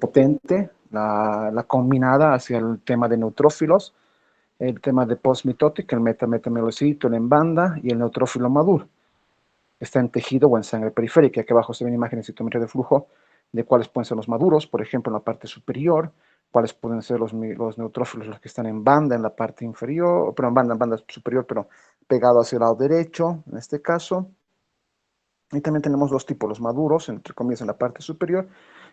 potente, la combinada hacia el tema de neutrófilos, el tema de postmitótica, el metamelocito, el en banda y el neutrófilo maduro. Está en tejido o en sangre periférica. Aquí abajo se ven imágenes de citometría de flujo de cuáles pueden ser los maduros, por ejemplo, en la parte superior, cuáles pueden ser los neutrófilos, los que están en banda en la parte inferior, pero en banda superior, pero pegado hacia el lado derecho, en este caso. Y también tenemos dos tipos, los maduros, entre comillas, en la parte superior,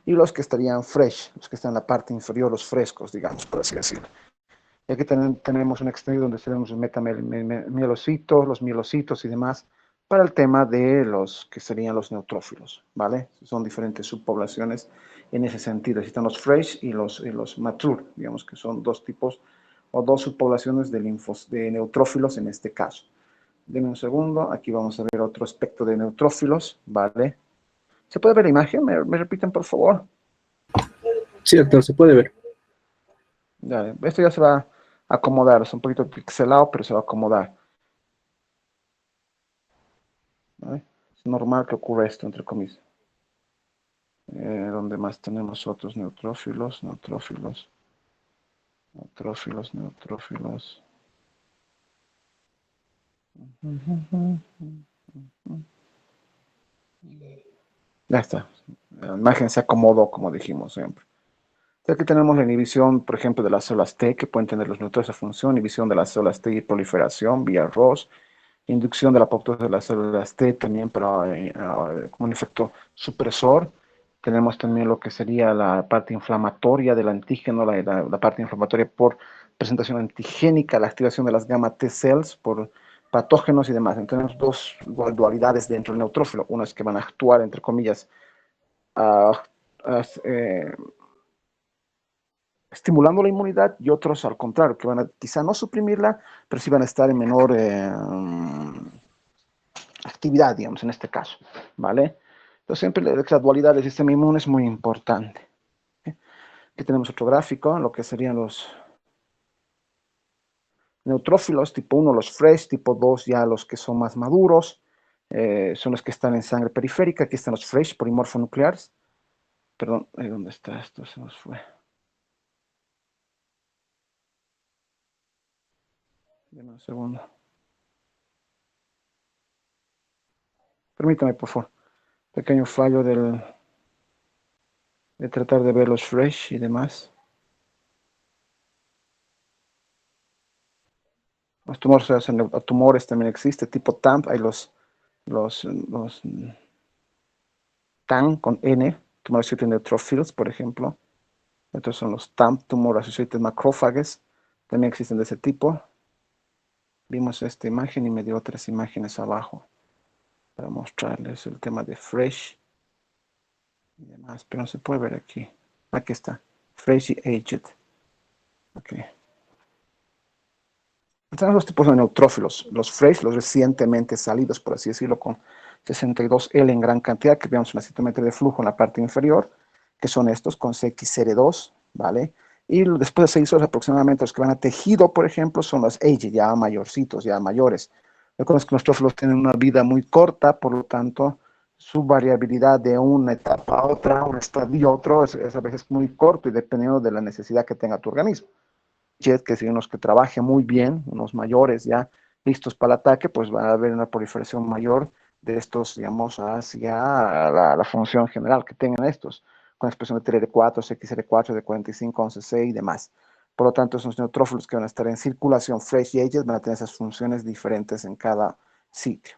y los que estarían fresh, los que están en la parte inferior, los frescos, digamos, por así decirlo. Y aquí tenemos un extendido donde tenemos los metamielocitos, los mielocitos y demás, para el tema de los que serían los neutrófilos, ¿vale? Son diferentes subpoblaciones en ese sentido. Están los fresh y los mature, digamos que son dos tipos o dos subpoblaciones de neutrófilos en este caso. Denme un segundo, aquí vamos a ver otro aspecto de neutrófilos, ¿vale? ¿Se puede ver la imagen? ¿Me repiten, por favor? Sí, doctor, se puede ver. Ya, esto ya se va a acomodar, es un poquito pixelado, pero se va a acomodar. ¿Vale? Es normal que ocurra esto, entre comillas. ¿Dónde más tenemos otros neutrófilos? Neutrófilos. Ya está. La imagen se acomodó, como dijimos siempre. Aquí tenemos la inhibición, por ejemplo, de las células T, que pueden tener los neutrófilos esa función, inhibición de las células T y proliferación vía ROS, inducción de la apoptosis de las células T también como un efecto supresor. Tenemos también lo que sería la parte inflamatoria del antígeno, la parte inflamatoria por presentación antigénica, la activación de las gamma T cells por patógenos y demás. Entonces, tenemos dos dualidades dentro del neutrófilo. Una es que van a actuar, entre comillas, a, a, estimulando la inmunidad y otros al contrario, que van a quizá no suprimirla, pero sí van a estar en menor actividad, digamos, en este caso, ¿vale? Entonces siempre la dualidad del sistema inmune es muy importante. Aquí tenemos otro gráfico, lo que serían los neutrófilos tipo 1, los fresh, tipo 2 ya los que son más maduros, son los que están en sangre periférica, aquí están los fresh polimorfonucleares, perdón, ¿dónde está esto? Se nos fue. Deme un segundo. Permítame, por favor. Pequeño fallo de tratar de ver los fresh y demás. Los tumores, tumores también existe, tipo TAMP, hay los TAN con N, Tumor Associated Neutrophils, por ejemplo. Estos son los TAMP, Tumor Associated Macrophages, también existen de ese tipo. Vimos esta imagen y me dio otras imágenes abajo para mostrarles el tema de fresh y demás, pero no se puede ver aquí. Aquí está, fresh y aged. Ok. Tenemos dos tipos de neutrófilos, los fresh, los recientemente salidos, por así decirlo, con 62L en gran cantidad, que veamos una citometría de flujo en la parte inferior, que son estos con CXR2, ¿vale? Y después de 6 horas aproximadamente, los que van a tejido, por ejemplo, son los age, ya mayorcitos, ya mayores. Recuerden que los neutrófilos tienen una vida muy corta, por lo tanto, su variabilidad de una etapa a otra, un estadio a otro, es a veces muy corto y dependiendo de la necesidad que tenga tu organismo. Jet, que si unos que trabajen muy bien, unos mayores ya listos para el ataque, pues va a haber una proliferación mayor de estos, digamos, hacia la función general que tengan estos, con expresión de TLR4, XR4, de 45, 11C y demás. Por lo tanto, esos neutrófilos que van a estar en circulación fresh y aged van a tener esas funciones diferentes en cada sitio.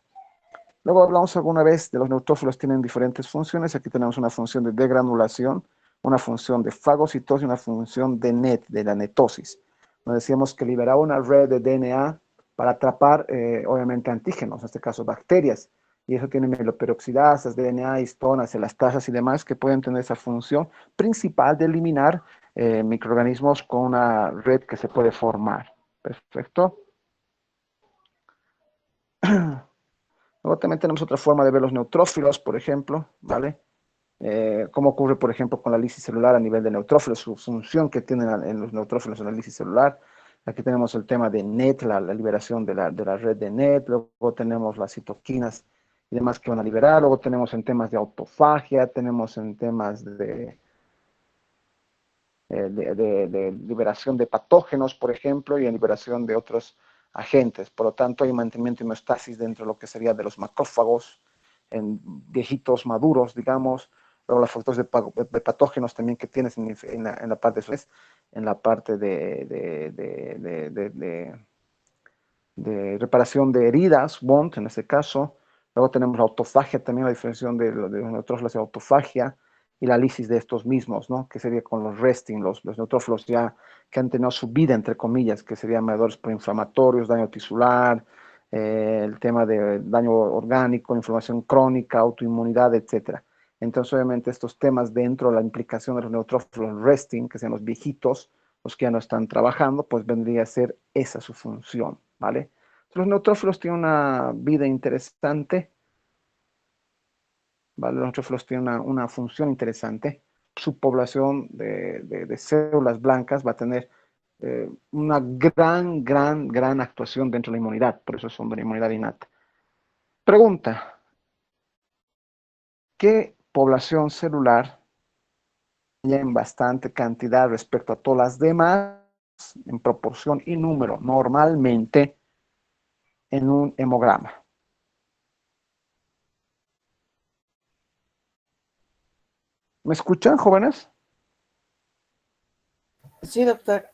Luego hablamos alguna vez de los neutrófilos tienen diferentes funciones. Aquí tenemos una función de degranulación, una función de fagocitosis y una función de NET, de la netosis. Nos decíamos que liberaba una red de DNA para atrapar, obviamente, antígenos, en este caso bacterias. Y eso tiene meloperoxidasas, DNA, histonas, elastasas y demás que pueden tener esa función principal de eliminar microorganismos con una red que se puede formar. Perfecto. Luego también tenemos otra forma de ver los neutrófilos, por ejemplo, ¿vale? Cómo ocurre, por ejemplo, con la lisis celular a nivel de neutrófilos, su función que tienen en los neutrófilos en la lisis celular. Aquí tenemos el tema de NET, la liberación de la red de NET, luego tenemos las citoquinas y demás que van a liberar, luego tenemos en temas de autofagia, tenemos en temas de de liberación de patógenos, por ejemplo, y en liberación de otros agentes. Por lo tanto, hay mantenimiento de homeostasis dentro de lo que sería de los macrófagos, en viejitos maduros, digamos. Luego los factores de patógenos también que tienes en la parte de reparación de heridas, WOND en este caso. Luego tenemos la autofagia, también la diferenciación de los neutrófilos de autofagia y la lisis de estos mismos, ¿no? Que sería con los resting, los neutrófilos ya que han tenido su vida, entre comillas, que serían mediadores proinflamatorios, daño tisular, el tema de daño orgánico, inflamación crónica, autoinmunidad, etcétera. Entonces, obviamente, estos temas dentro de la implicación de los neutrófilos resting, que sean los viejitos, los que ya no están trabajando, pues vendría a ser esa su función, ¿vale? Los neutrófilos tienen una vida interesante, ¿vale? Los neutrófilos tienen una función interesante. Su población de células blancas va a tener una gran actuación dentro de la inmunidad, por eso son de la inmunidad innata. Pregunta, ¿qué población celular en bastante cantidad respecto a todas las demás, en proporción y número, normalmente en un hemograma? ¿Me escuchan, jóvenes? Sí, doctor.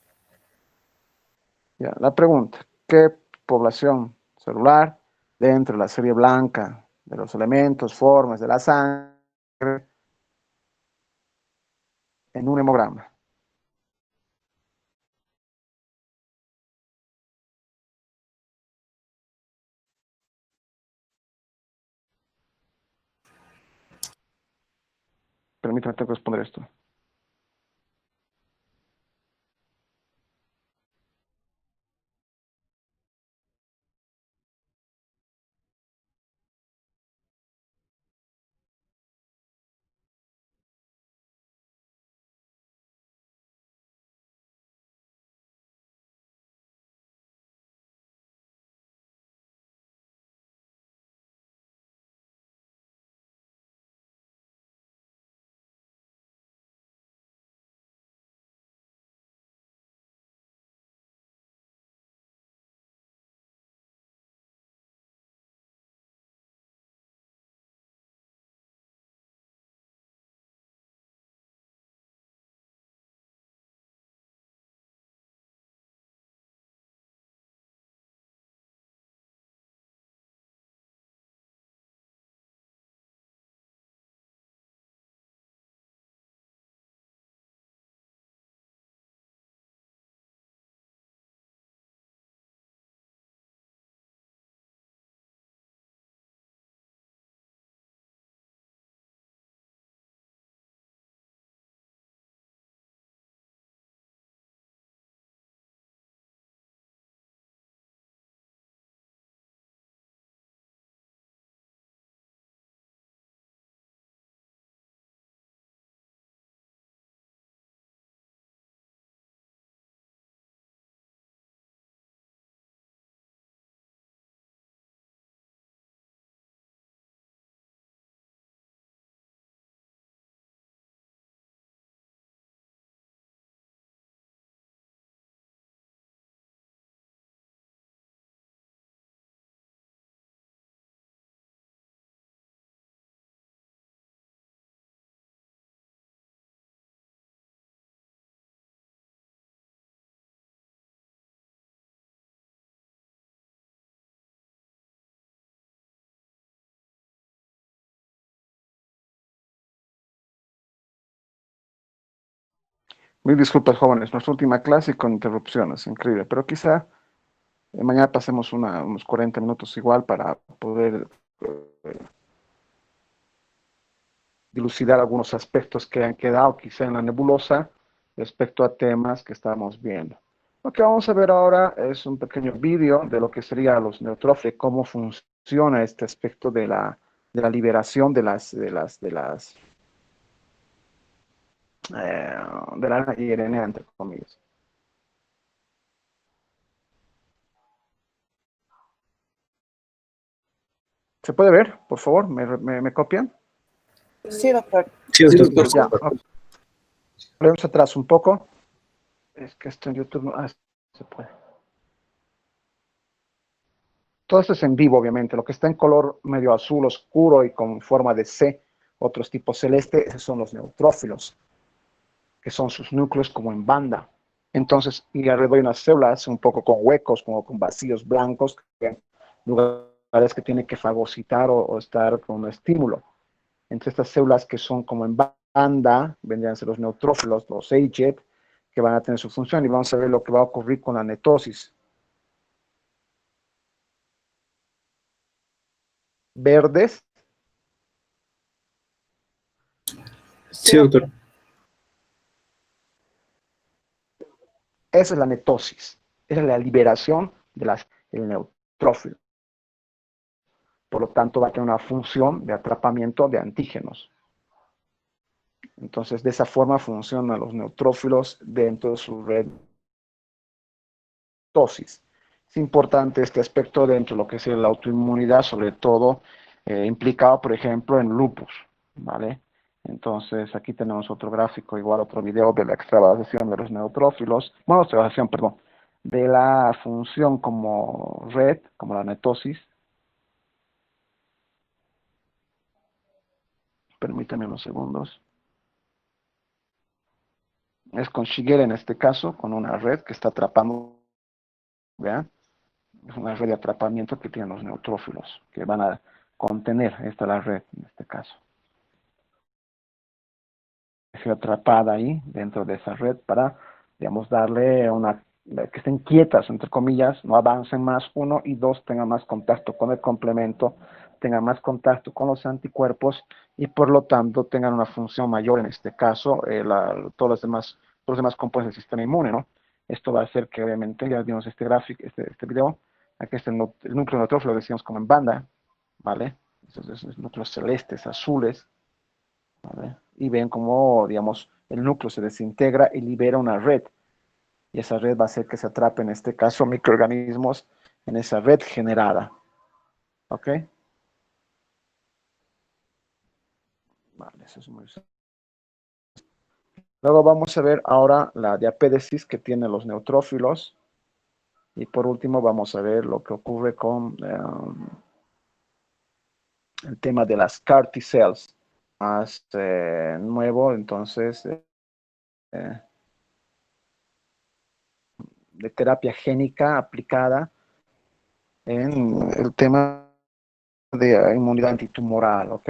Ya, la pregunta, ¿qué población celular dentro de la serie blanca de los elementos, formas de la sangre en un hemograma? Permítame, tengo que responder esto. Mil disculpas, jóvenes, nuestra última clase con interrupciones, increíble, pero quizá mañana pasemos unos 40 minutos igual para poder dilucidar algunos aspectos que han quedado quizá en la nebulosa respecto a temas que estamos viendo. Lo que vamos a ver ahora es un pequeño vídeo de lo que serían los neutrófilos, cómo funciona este aspecto de la liberación de la RNA, entre comillas. ¿Se puede ver? Por favor, ¿me copian? Sí, doctor. Sí, doctor. Ya, vamos atrás un poco. Es que esto en YouTube no se puede. Todo esto es en vivo, obviamente. Lo que está en color medio azul oscuro y con forma de C, otros tipos celeste, esos son los neutrófilos, que son sus núcleos como en banda. Entonces, y alrededor hay unas células un poco con huecos, como con vacíos blancos, lugares que tienen que fagocitar o estar con un estímulo. Entre estas células que son como en banda, vendrían a ser los neutrófilos, los AGET, que van a tener su función y vamos a ver lo que va a ocurrir con la netosis. Verdes. Sí, doctor. Esa es la netosis, esa es la liberación del neutrófilo. Por lo tanto, va a tener una función de atrapamiento de antígenos. Entonces, de esa forma funcionan los neutrófilos dentro de su red dosis. Es importante este aspecto dentro de lo que es la autoinmunidad, sobre todo implicado, por ejemplo, en lupus, ¿vale? Entonces, aquí tenemos otro gráfico, igual otro video de la extravasación de los neutrófilos, bueno, extravasación, perdón, de la función como red, como la netosis. Permítanme unos segundos. Es con Shigella en este caso, con una red que está atrapando, ¿vean? Es una red de atrapamiento que tienen los neutrófilos, que van a contener, esta es la red en este caso. Es atrapada ahí, dentro de esa red, para, digamos, darle una, que estén quietas, entre comillas, no avancen más, uno, y dos, tengan más contacto con el complemento, tengan más contacto con los anticuerpos, y por lo tanto tengan una función mayor, en este caso, todos los demás componentes del sistema inmune, ¿no? Esto va a hacer que, obviamente, ya vimos este gráfico, este video, aquí está el núcleo neutrófilo, lo decíamos como en banda, ¿vale? Esos núcleos celestes, azules, ¿vale? Y ven cómo, digamos, el núcleo se desintegra y libera una red. Y esa red va a hacer que se atrapen, en este caso, microorganismos en esa red generada. ¿Ok? Vale, eso es muy... Luego vamos a ver ahora la diapédesis que tienen los neutrófilos. Y por último vamos a ver lo que ocurre con el tema de las CAR T cells. Más nuevo, entonces, de terapia génica aplicada en el tema de inmunidad antitumoral, ¿ok?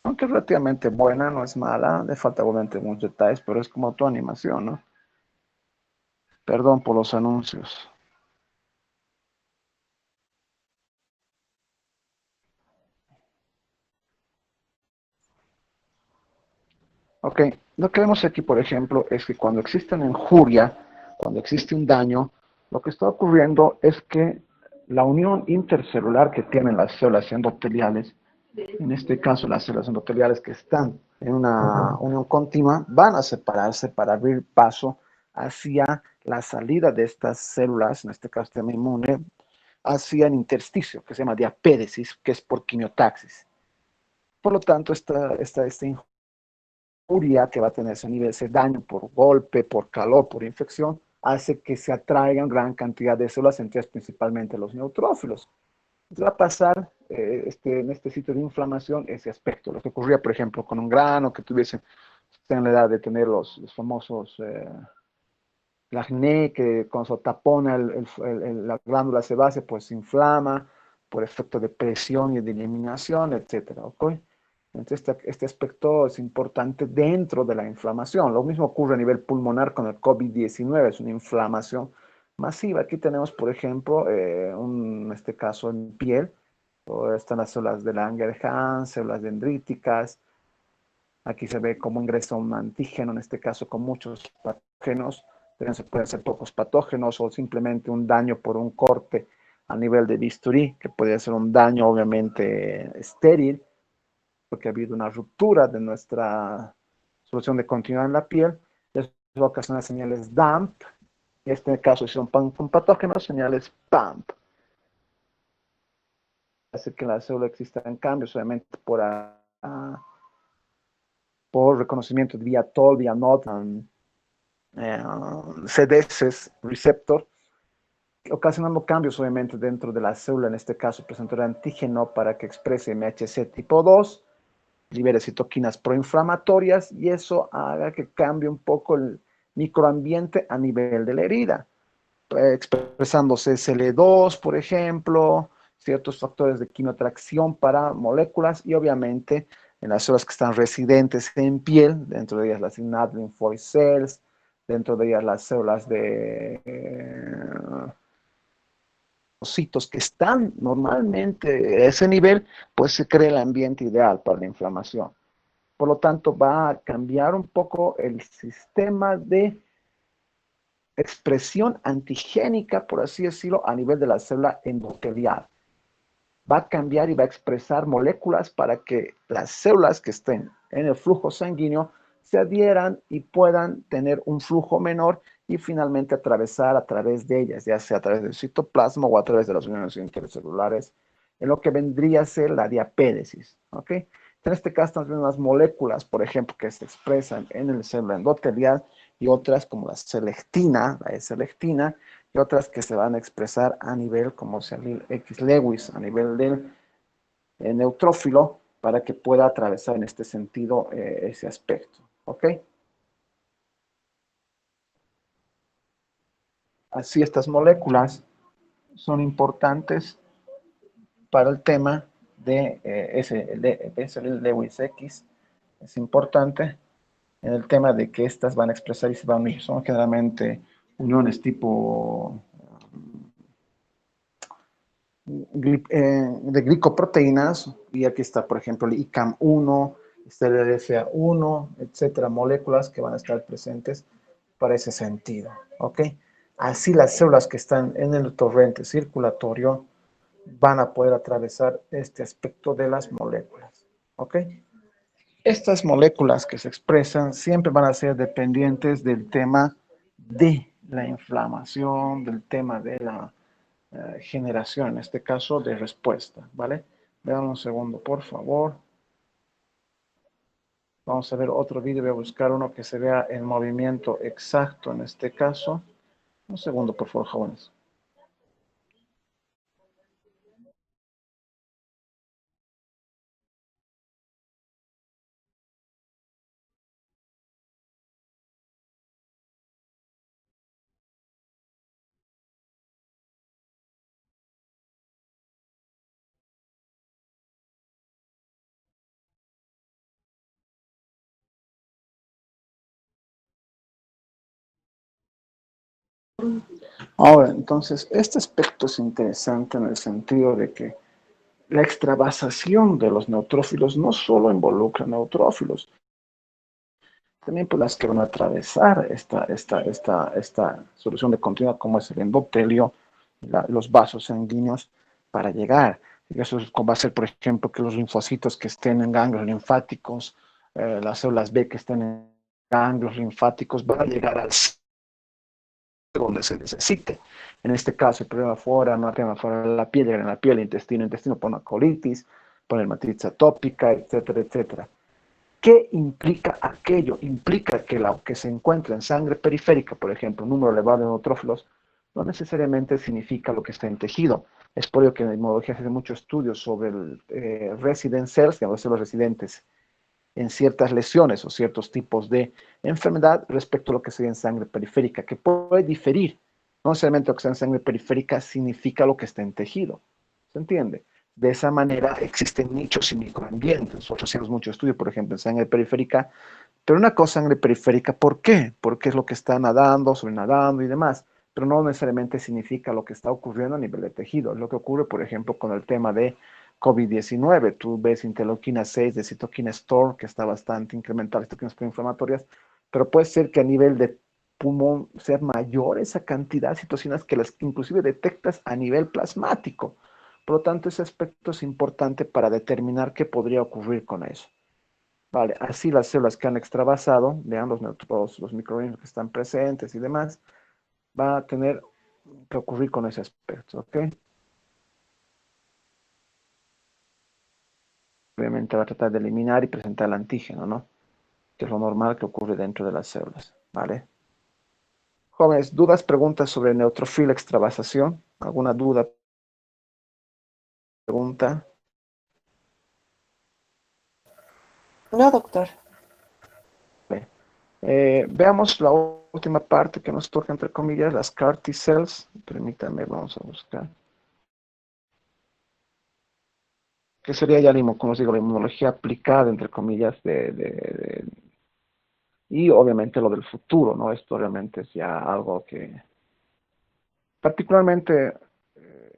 Aunque es relativamente buena, no es mala, le falta obviamente muchos detalles, pero es como tu animación, ¿no? Perdón por los anuncios. Ok, lo que vemos aquí, por ejemplo, es que cuando existe una injuria, cuando existe un daño, lo que está ocurriendo es que la unión intercelular que tienen las células endoteliales, en este caso las células endoteliales que están en una unión continua, van a separarse para abrir paso hacia la salida de estas células, en este caso sistema inmune, hacia el intersticio, que se llama diapédesis, que es por quimiotaxis. Por lo tanto, esta injuria que va a tener ese nivel, ese daño por golpe, por calor, por infección, hace que se atraigan gran cantidad de células, entre ellas principalmente los neutrófilos. Va a pasar en este sitio de inflamación ese aspecto. Lo que ocurría, por ejemplo, con un grano que tuviese en la edad de tener los famosos el acné, que cuando se tapona la glándula sebácea, pues se inflama por efecto de presión y de eliminación, etcétera, ¿ok? Entonces, este aspecto es importante dentro de la inflamación. Lo mismo ocurre a nivel pulmonar con el COVID-19, es una inflamación masiva. Aquí tenemos, por ejemplo, en este caso en piel, están las células de Langerhans, células dendríticas. Aquí se ve cómo ingresa un antígeno, en este caso con muchos patógenos. Pueden ser pocos patógenos o simplemente un daño por un corte a nivel de bisturí, que puede ser un daño obviamente estéril, porque ha habido una ruptura de nuestra solución de continuidad en la piel. Eso ocasiona señales DAMP. En este caso, si son con patógenos, señales PAMP. Hace que la célula exista en cambios, obviamente por por reconocimiento vía TOL, vía NOT, CDS receptor, ocasionando cambios obviamente dentro de la célula, en este caso presentador de antígeno para que exprese MHC tipo 2, libere citoquinas proinflamatorias y eso haga que cambie un poco el microambiente a nivel de la herida, expresando CSL2, por ejemplo, ciertos factores de quimiotracción para moléculas y obviamente en las células que están residentes en piel, dentro de ellas las innate lymphoid cells, dentro de ellas las células de citos que están normalmente a ese nivel, pues se crea el ambiente ideal para la inflamación. Por lo tanto, va a cambiar un poco el sistema de expresión antigénica, por así decirlo, a nivel de la célula endotelial. Va a cambiar y va a expresar moléculas para que las células que estén en el flujo sanguíneo se adhieran y puedan tener un flujo menor y finalmente atravesar a través de ellas, ya sea a través del citoplasma o a través de las uniones intercelulares, en lo que vendría a ser la diapédesis. ¿Ok? En este caso estamos viendo unas moléculas, por ejemplo, que se expresan en el célula endotelial y otras como la S-lectina, y otras que se van a expresar a nivel como X-Lewis, a nivel del neutrófilo, para que pueda atravesar en este sentido ese aspecto. ¿Ok? Así estas moléculas son importantes para el tema de ese Lewis X. Es importante en el tema de que estas van a expresar y se van a unir. Son generalmente uniones tipo de glicoproteínas, y aquí está, por ejemplo, el ICAM1, está el LFA1, etcétera, moléculas que van a estar presentes para ese sentido, ¿ok? Así las células que están en el torrente circulatorio van a poder atravesar este aspecto de las moléculas, ¿ok? Estas moléculas que se expresan siempre van a ser dependientes del tema de la inflamación, del tema de la generación, en este caso de respuesta, ¿vale? Vean un segundo, por favor. Vamos a ver otro vídeo, voy a buscar uno que se vea el movimiento exacto en este caso. Un segundo, por favor, jóvenes. Ahora, entonces, este aspecto es interesante en el sentido de que la extravasación de los neutrófilos no solo involucra neutrófilos, también pues las que van a atravesar esta solución de continuidad como es el endotelio, los vasos sanguíneos para llegar. Y eso va a ser, por ejemplo, que los linfocitos que estén en ganglios linfáticos, las células B que estén en ganglios linfáticos, van a llegar al donde se necesite. En este caso, el problema fuera, no tema fuera de la piel, llegar en la piel, intestino por una colitis, por dermatitis atópica, etcétera, etcétera. ¿Qué implica aquello? Implica que lo que se encuentra en sangre periférica, por ejemplo, un número elevado de neutrófilos, no necesariamente significa lo que está en tejido. Es por ello que en la inmunología se hace muchos estudios sobre el resident cells, que van a ser los residentes en ciertas lesiones o ciertos tipos de enfermedad respecto a lo que se ve en sangre periférica, que puede diferir. No necesariamente lo que está en sangre periférica significa lo que está en tejido. ¿Se entiende? De esa manera existen nichos y microambientes. Nosotros hacemos mucho estudio, por ejemplo, en sangre periférica, pero una cosa sangre periférica, ¿por qué? Porque es lo que está nadando, sobrenadando y demás, pero no necesariamente significa lo que está ocurriendo a nivel de tejido. Es lo que ocurre, por ejemplo, con el tema de COVID-19. Tú ves interleuquina 6 de citoquina storm, que está bastante incrementada, citoquinas proinflamatorias, pero puede ser que a nivel de pulmón sea mayor esa cantidad de citocinas que las inclusive detectas a nivel plasmático. Por lo tanto, ese aspecto es importante para determinar qué podría ocurrir con eso. Vale, así las células que han extravasado, vean los microorganismos que están presentes y demás, va a tener que ocurrir con ese aspecto, ¿ok? Obviamente va a tratar de eliminar y presentar el antígeno, ¿no? que es lo normal que ocurre dentro de las células, ¿vale? Jóvenes, ¿dudas, preguntas sobre neutrofil extravasación? ¿Alguna duda, pregunta? No, doctor. Veamos la última parte que nos toca, entre comillas, las CAR T cells. Permítanme, vamos a buscar. Que sería ya, como os digo, la inmunología aplicada, entre comillas, y obviamente lo del futuro, ¿no? Esto realmente es ya algo que particularmente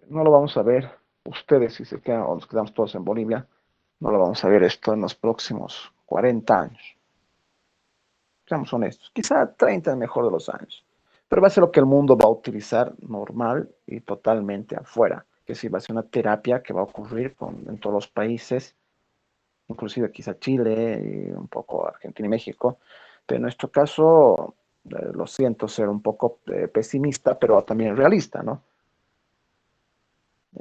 no lo vamos a ver. Ustedes, si se quedan o nos quedamos todos en Bolivia, no lo vamos a ver esto en los próximos 40 años. Seamos honestos, quizá 30 es mejor de los años, pero va a ser lo que el mundo va a utilizar normal y totalmente afuera, que sí va a ser una terapia que va a ocurrir en todos los países, inclusive quizá Chile y un poco Argentina y México, pero en nuestro caso, lo siento ser un poco pesimista, pero también realista, ¿no?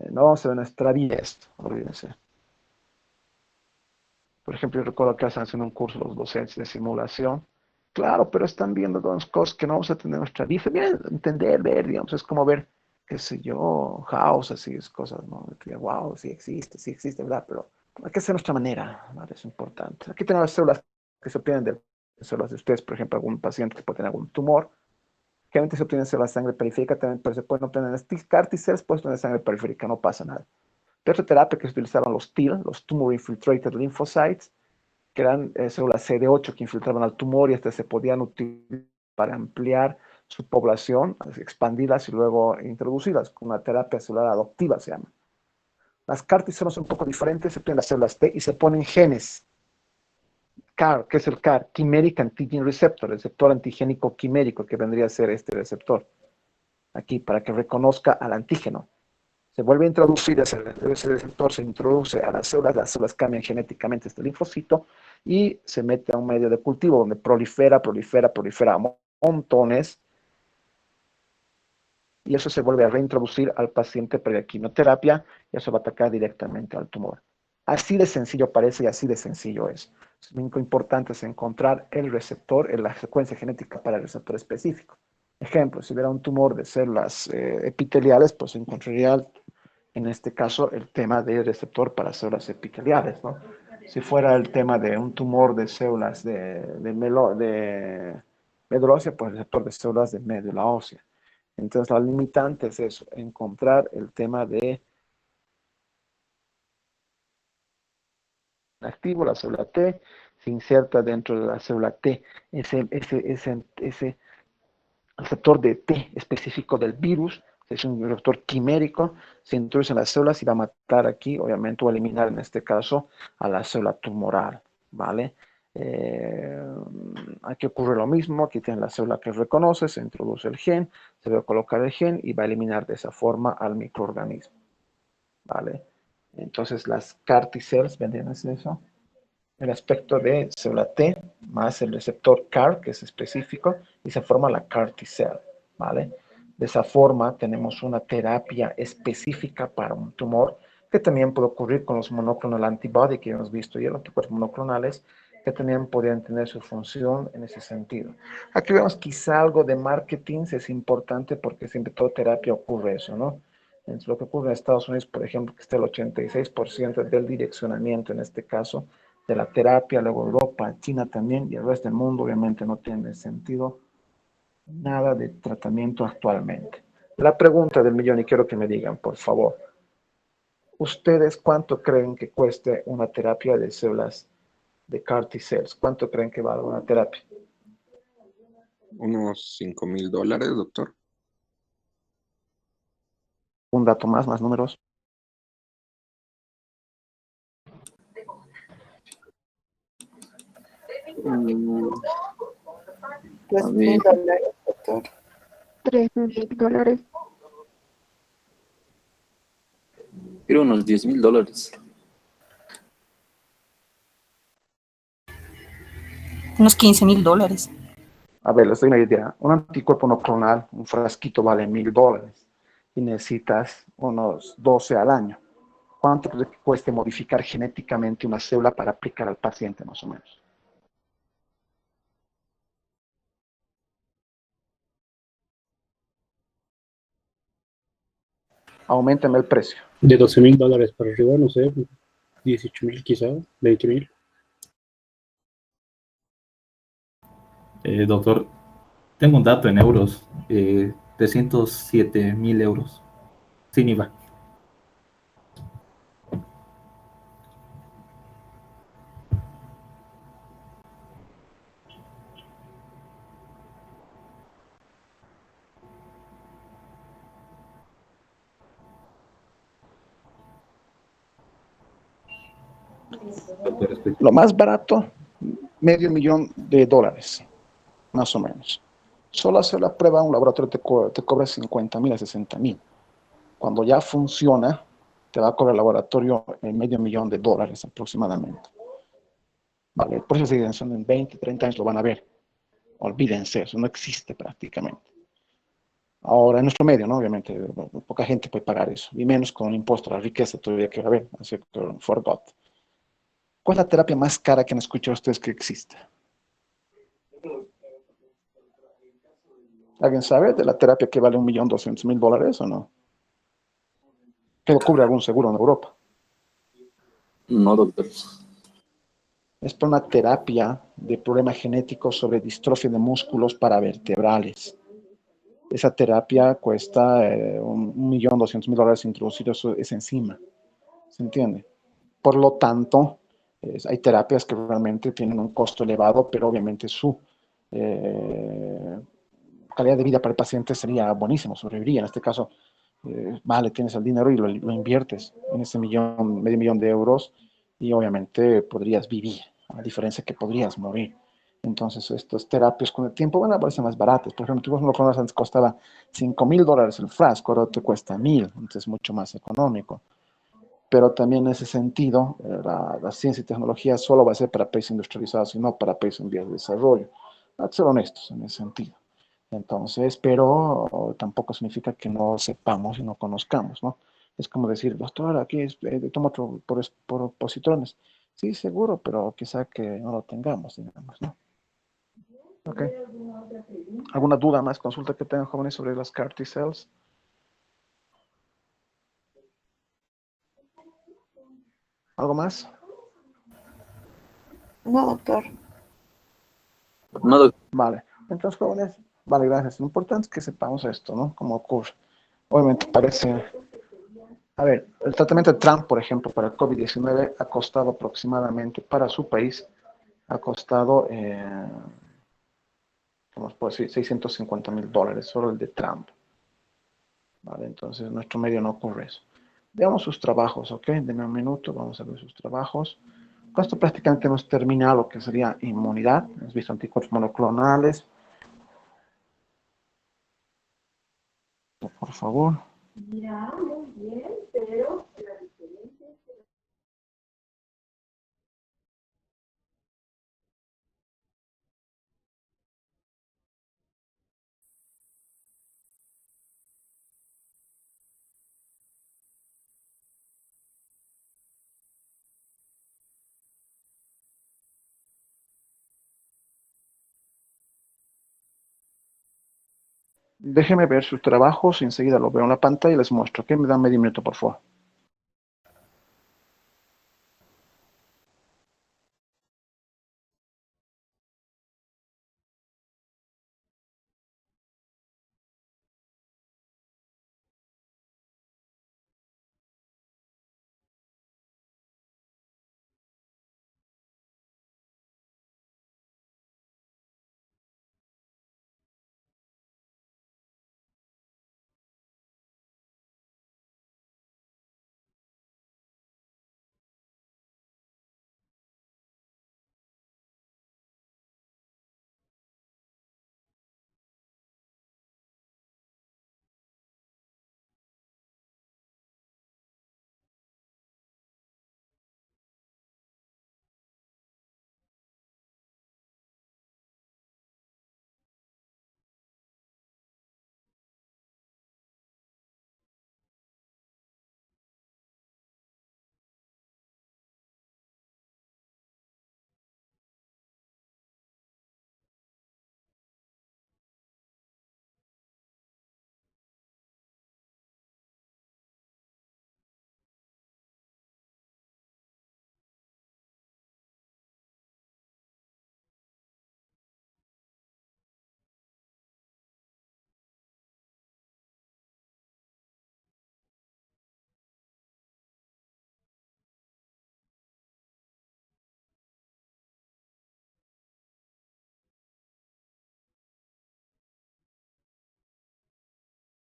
No vamos a ver nuestra vida esto, olvídense. Por ejemplo, yo recuerdo que hacen un curso los docentes de simulación. Claro, pero están viendo dos cosas que no vamos a tener en nuestra vida. Bien, entender, ver, digamos, es como ver, qué sé yo, House, así es cosas, ¿no? Que, wow, sí existe, ¿verdad? Pero hay que hacer nuestra manera, ¿vale? Es importante. Aquí tenemos células que se obtienen de células de ustedes, por ejemplo, algún paciente que puede tener algún tumor. Generalmente se obtienen células de sangre periférica, también, pero se pueden obtener CAR T-cells, pueden obtener sangre periférica, no pasa nada. De otra terapia que se utilizaban los TIL, los Tumor Infiltrated Lymphocytes, que eran células CD8 que infiltraban al tumor y hasta se podían utilizar para ampliar su población, expandirlas y luego introducirlas con una terapia celular adoptiva, se llama. Las CAR T son un poco diferentes, se ponen las células T y se ponen genes. CAR, ¿qué es el CAR? Chimeric Antigen Receptor, el receptor antigénico quimérico que vendría a ser este receptor. Aquí, para que reconozca al antígeno. Se vuelve a introducir ese receptor, se introduce a las células cambian genéticamente este linfocito y se mete a un medio de cultivo donde prolifera a montones y eso se vuelve a reintroducir al paciente para la quimioterapia y eso va a atacar directamente al tumor. Así de sencillo parece y así de sencillo es. Lo único importante es encontrar el receptor, en la secuencia genética para el receptor específico. Ejemplo, si hubiera un tumor de células epiteliales, pues se encontraría en este caso el tema del receptor para células epiteliales, ¿no? Si fuera el tema de un tumor de células de médula ósea, pues el receptor de células de médula ósea. Entonces la limitante es eso, encontrar el tema de activo, la célula T, se inserta dentro de la célula T ese receptor de T específico del virus, es un receptor quimérico, se introduce en las células y va a matar aquí, obviamente, o eliminar en este caso a la célula tumoral, ¿vale? Aquí ocurre lo mismo, aquí tiene la célula que reconoce, se introduce el gen, se va a colocar el gen y va a eliminar de esa forma al microorganismo, ¿vale? Entonces las CAR T-cells vendrían a ser eso, el aspecto de célula T más el receptor CAR, que es específico, y se forma la CAR T-cell, ¿vale? De esa forma tenemos una terapia específica para un tumor, que también puede ocurrir con los monoclonal antibody que hemos visto y los anticuerpos monoclonales, que también podrían tener su función en ese sentido. Aquí vemos quizá algo de marketing, es importante porque siempre toda terapia ocurre eso, ¿no? Entonces, lo que ocurre en Estados Unidos, por ejemplo, que está el 86% del direccionamiento en este caso, de la terapia, luego Europa, China también, y el resto del mundo obviamente no tiene sentido nada de tratamiento actualmente. La pregunta del millón, y quiero que me digan, por favor, ¿ustedes cuánto creen que cueste una terapia de células de CAR T-cells? ¿Cuánto creen que vale una terapia? Unos $5,000, doctor. Un dato más números. Mm, Pues a ver, $1,000, doctor. $3,000. Era unos $10,000. Unos $15,000. A ver, les doy una idea. Un anticuerpo monoclonal, un frasquito vale $1,000 y necesitas unos 12 al año. ¿Cuánto crees que cueste modificar genéticamente una célula para aplicar al paciente, más o menos? Auméntame el precio. De $12,000 para arriba, no sé, 18,000 quizá, 20,000. Doctor, tengo un dato en euros, 307.000 euros, sin IVA. Doctor, escucha. Lo más barato, $500,000, más o menos. Solo hacer la prueba en un laboratorio te cobra 50,000 a 60,000. Cuando ya funciona, te va a cobrar el laboratorio $500,000 aproximadamente. Vale, por eso en 20, 30 años lo van a ver. Olvídense, eso no existe prácticamente. Ahora, en nuestro medio, ¿no? Obviamente, poca gente puede pagar eso, y menos con un impuesto a la riqueza todavía que va a haber, así que forgot. ¿Cuál es la terapia más cara que han escuchado ustedes que existe? ¿Alguien sabe de la terapia que vale $1,200,000 o no? ¿Que lo cubre algún seguro en Europa? No, doctor. Es por una terapia de problemas genéticos sobre distrofia de músculos paravertebrales. Esa terapia cuesta $1,200,000 introducir esa enzima. ¿Se entiende? Por lo tanto, hay terapias que realmente tienen un costo elevado, pero obviamente su eh, calidad de vida para el paciente sería buenísimo, sobreviviría. En este caso, vale, tienes el dinero y lo inviertes en ese medio millón de euros y obviamente podrías vivir, a diferencia que podrías morir. Entonces, estas terapias con el tiempo van a parecer más baratas. Por ejemplo, tú no lo conoces, antes costaba $5,000 el frasco, ahora te cuesta 1,000, entonces es mucho más económico. Pero también en ese sentido, la ciencia y tecnología solo va a ser para países industrializados y no para países en vías de desarrollo. Hay que ser honestos en ese sentido. Entonces, pero tampoco significa que no sepamos y no conozcamos, ¿no? Es como decir, doctor, aquí tomo otro por positrones. Sí, seguro, pero quizá que no lo tengamos, digamos, ¿no? Ok. ¿Alguna duda más, consulta que tengan jóvenes sobre las CAR T-cells? ¿Algo más? No, doctor. No, doctor. Vale. Entonces, jóvenes, vale, gracias. Lo importante es que sepamos esto, ¿no? Cómo ocurre. Obviamente parece. A ver, el tratamiento de Trump, por ejemplo, para el COVID-19 ha costado aproximadamente, para su país, ha costado, ¿cómo os puedo decir? $650,000, solo el de Trump. Vale, entonces en nuestro medio no ocurre eso. Veamos sus trabajos, ¿ok? Denme un minuto, vamos a ver sus trabajos. Con esto prácticamente hemos terminado lo que sería inmunidad. Hemos visto anticuerpos monoclonales. Por favor. Déjenme ver sus trabajos y enseguida lo veo en la pantalla y les muestro. ¿Ok? Me dan medio minuto, por favor.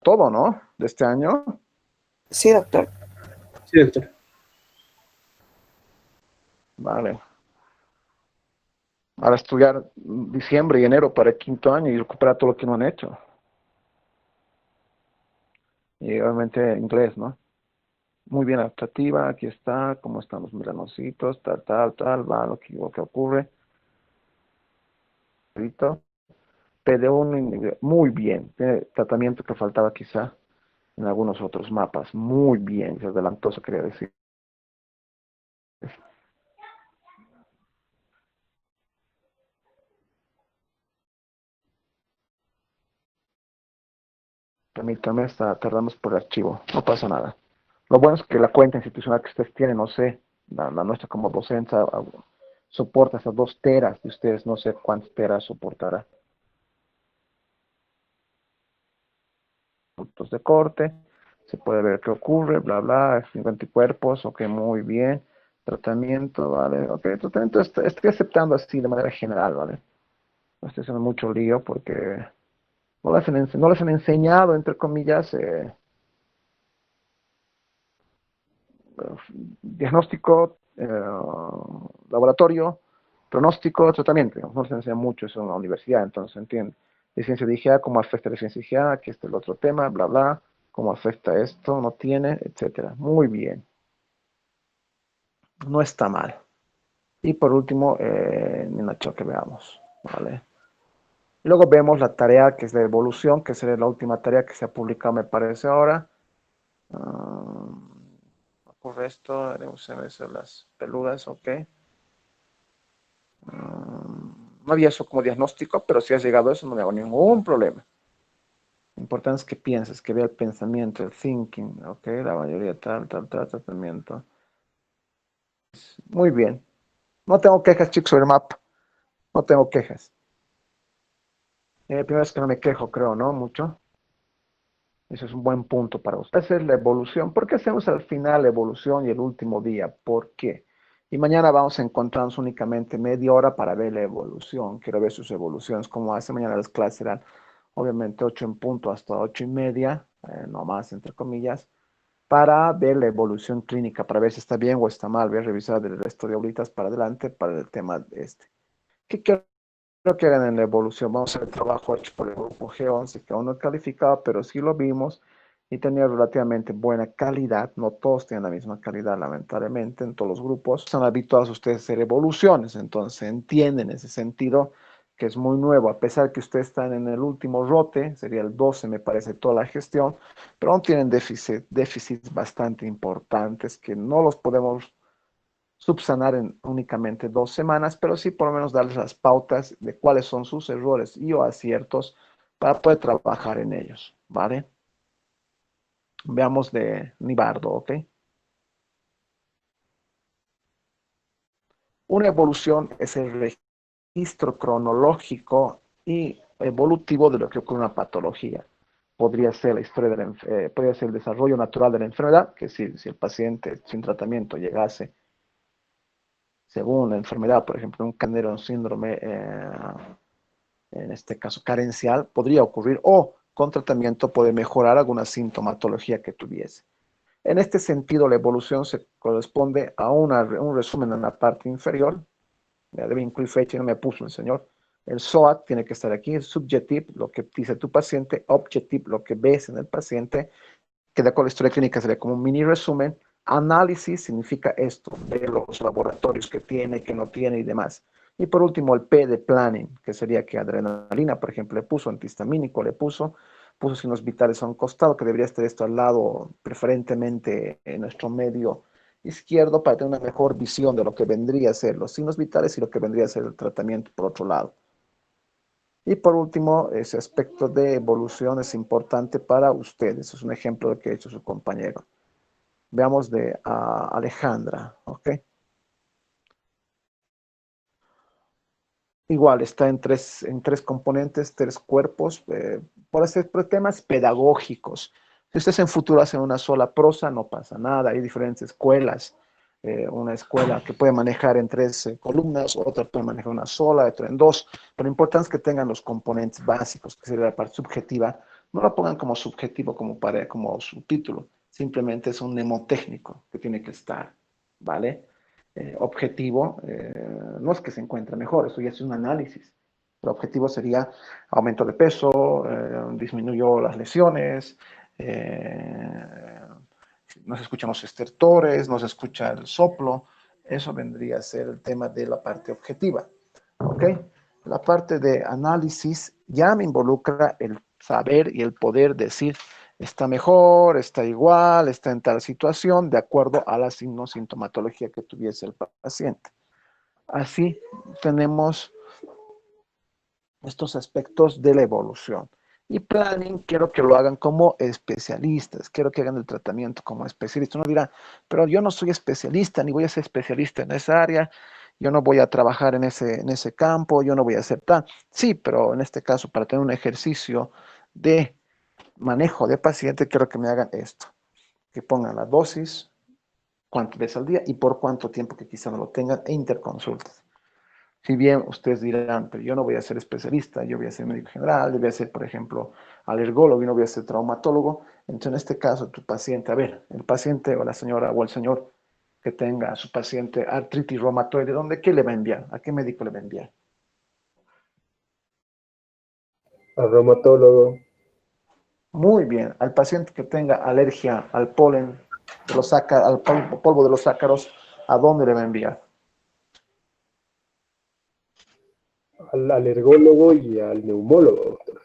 todo, ¿no? De este año. Sí, doctor. Sí, doctor. Vale. Ahora estudiar diciembre y enero para el quinto año y recuperar todo lo que no han hecho. Y obviamente inglés, ¿no? Muy bien adaptativa, aquí está, cómo están los melanocitos, tal, va, lo que ocurre. PD1, muy bien, tiene tratamiento que faltaba quizá en algunos otros mapas, muy bien, se adelantó, eso quería decir. Permítame, tardamos por archivo, no pasa nada. Lo bueno es que la cuenta institucional que ustedes tienen, no sé, la nuestra como docente soporta esas 2 teras de ustedes, no sé cuántas teras soportará. Puntos de corte, se puede ver qué ocurre, bla, bla, 50 anticuerpos, ok, muy bien. Tratamiento, vale, ok, tratamiento estoy aceptando así de manera general, vale. No estoy haciendo mucho lío porque no les han enseñado, entre comillas, diagnóstico, laboratorio, pronóstico, tratamiento. Digamos, no les enseña mucho eso en la universidad, entonces entiende. Licencia de IGA, cómo afecta la licencia de IGA, aquí está el otro tema, bla, bla, cómo afecta esto, no tiene, etcétera. Muy bien. No está mal. Y por último, Nacho, que veamos, ¿vale? Luego vemos la tarea que es de evolución, que sería la última tarea que se ha publicado, me parece ahora. Ocurre esto, haremos las peludas, ok. No había eso como diagnóstico, pero si has llegado a eso no me hago ningún problema. Lo importante es que pienses, que vea el pensamiento, el thinking, ok, la mayoría tal, tratamiento. Muy bien. No tengo quejas, chicos, sobre el mapa. No tengo quejas. Primera vez que no me quejo, creo, ¿no? Mucho. Eso es un buen punto para usted. Esa es la evolución. ¿Por qué hacemos al final la evolución y el último día? ¿Por qué? Y mañana vamos a encontrarnos únicamente media hora para ver la evolución. Quiero ver sus evoluciones, como hace mañana las clases serán obviamente 8 en punto hasta 8:30, no más entre comillas, para ver la evolución clínica, para ver si está bien o está mal, ver revisar el resto de horitas para adelante para el tema este. ¿Qué quiero que hagan en la evolución? Vamos a ver el trabajo hecho por el grupo G11, que aún no calificaba, pero sí lo vimos y tenía relativamente buena calidad. No todos tienen la misma calidad, lamentablemente, en todos los grupos. Están habituados ustedes a hacer evoluciones, entonces entienden ese sentido que es muy nuevo, a pesar que ustedes están en el último rote, sería el 12, me parece, toda la gestión, pero aún tienen déficits bastante importantes que no los podemos subsanar en únicamente 2 semanas, pero sí por lo menos darles las pautas de cuáles son sus errores y o aciertos para poder trabajar en ellos, ¿vale? Veamos de Nibardo, ¿ok? Una evolución es el registro cronológico y evolutivo de lo que ocurre en una patología. Podría ser la historia podría ser el desarrollo natural de la enfermedad, que si el paciente sin tratamiento llegase según la enfermedad, por ejemplo, un cáncer, un síndrome, en este caso carencial, podría ocurrir o con tratamiento puede mejorar alguna sintomatología que tuviese. En este sentido, la evolución se corresponde a un resumen en la parte inferior. Debe incluir fecha y no me puso el señor. El SOAT tiene que estar aquí, subjective, lo que dice tu paciente, objective, lo que ves en el paciente, que de acuerdo a la historia clínica sería como un mini resumen. Análisis significa esto, ver los laboratorios que tiene, que no tiene y demás. Y por último, el P de planning, que sería que adrenalina, por ejemplo, le puso, antihistamínico le puso signos vitales a un costado, que debería estar esto al lado, preferentemente en nuestro medio izquierdo, para tener una mejor visión de lo que vendría a ser los signos vitales y lo que vendría a ser el tratamiento por otro lado. Y por último, ese aspecto de evolución es importante para ustedes. Es un ejemplo de lo que ha hecho su compañero. Veamos de Alejandra, ¿ok? Igual, está en tres componentes, 3 cuerpos, por temas pedagógicos. Si ustedes en futuro hacen una sola prosa, no pasa nada. Hay diferentes escuelas. Una escuela que puede manejar en 3 columnas, otra puede manejar una sola, otra en 2. Pero lo importante es que tengan los componentes básicos, que sería la parte subjetiva, No lo pongan como subjetivo, como subtítulo. Simplemente es un mnemotécnico que tiene que estar, ¿vale? Objetivo, no es que se encuentre mejor, eso ya es un análisis. El objetivo sería aumento de peso, disminuyó las lesiones, no se escuchan los estertores, no se escucha el soplo. Eso vendría a ser el tema de la parte objetiva, ¿ok? La parte de análisis ya me involucra el saber y el poder decir, está mejor, está igual, está en tal situación, de acuerdo a la sintomatología que tuviese el paciente. Así tenemos estos aspectos de la evolución. Y planning quiero que lo hagan como especialistas, quiero que hagan el tratamiento como especialistas. Uno dirá, pero yo no soy especialista, ni voy a ser especialista en esa área, yo no voy a trabajar en ese campo, yo no voy a hacer tal. Sí, pero en este caso, para tener un ejercicio de manejo de paciente, quiero que me hagan esto, que pongan la dosis, cuántas veces al día y por cuánto tiempo que quizá no lo tengan, e interconsultas. Si bien ustedes dirán, pero yo no voy a ser especialista, yo voy a ser médico general, yo voy a ser, por ejemplo, alergólogo y no voy a ser traumatólogo, entonces en este caso tu paciente, a ver, el paciente o la señora o el señor que tenga a su paciente artritis reumatoide, ¿qué le va a enviar? ¿A qué médico le va a enviar? Al reumatólogo. Muy bien, al paciente que tenga alergia al polen, al polvo de los ácaros, ¿a dónde le va a enviar? Al alergólogo y al neumólogo, doctor.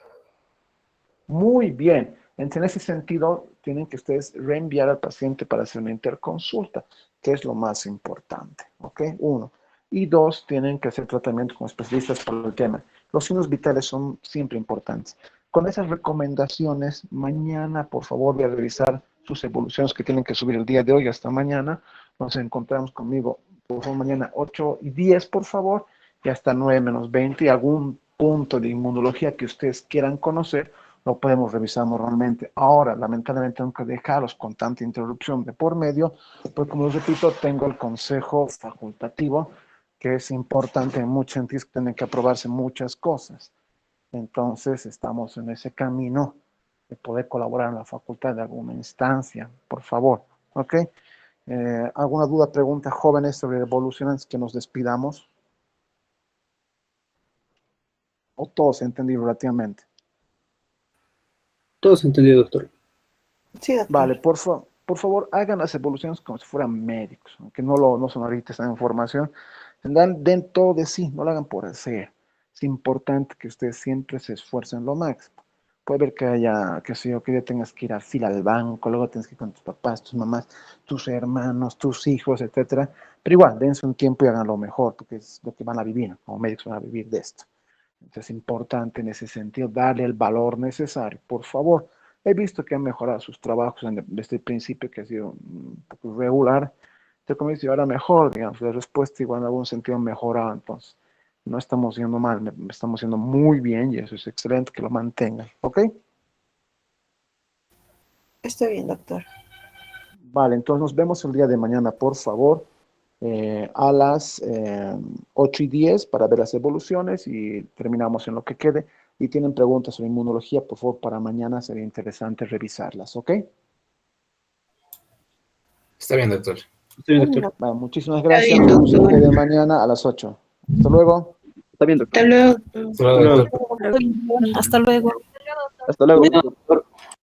Muy bien. En ese sentido, tienen que ustedes reenviar al paciente para hacer una interconsulta, que es lo más importante, ¿ok? 1. Y 2, tienen que hacer tratamiento con especialistas por el tema. Los signos vitales son siempre importantes. Con esas recomendaciones, mañana, por favor, voy a revisar sus evoluciones que tienen que subir el día de hoy hasta mañana. Nos encontramos conmigo, por favor, mañana 8:10, por favor, y hasta 9:20, y algún punto de inmunología que ustedes quieran conocer, lo podemos revisar normalmente. Ahora, lamentablemente, tengo que dejarlos con tanta interrupción de por medio, porque como les repito, tengo el consejo facultativo, que es importante en muchos sentidos, que tienen que aprobarse muchas cosas. Entonces, estamos en ese camino de poder colaborar en la facultad de alguna instancia, por favor, ¿ok? ¿Alguna duda, pregunta, jóvenes, sobre evolución antes que nos despidamos? ¿O todos entendido relativamente? Todo se entendió, doctor. Sí, doctor. Vale, por favor, hagan las evoluciones como si fueran médicos, aunque no son ahorita, están en formación. Den todo de sí, no lo hagan por hacer. Es importante que ustedes siempre se esfuercen lo máximo. Puede ver que haya, que ya tengas que ir a fila al banco, luego tienes que ir con tus papás, tus mamás, tus hermanos, tus hijos, etcétera. Pero igual, dense un tiempo y hagan lo mejor, porque es lo que van a vivir, como médicos van a vivir de esto. Entonces es importante en ese sentido darle el valor necesario, por favor. He visto que han mejorado sus trabajos desde el principio, que ha sido un poco regular. Entonces, como dice, ahora mejor, digamos, la respuesta igual en algún sentido mejorado. Entonces, no estamos yendo mal, estamos yendo muy bien y eso es excelente que lo mantengan. ¿Ok? Está bien, doctor. Vale, entonces nos vemos el día de mañana, por favor, a las 8:10 para ver las evoluciones y terminamos en lo que quede. Y tienen preguntas sobre inmunología, por favor, para mañana sería interesante revisarlas, ¿ok? Está bien, doctor. Está bien, doctor. Bueno, muchísimas gracias. Nos vemos el día de mañana a las 8. Hasta luego. Está bien, doctor. Hasta luego. Hasta luego, doctor. Hasta luego. Hasta luego. Doctor.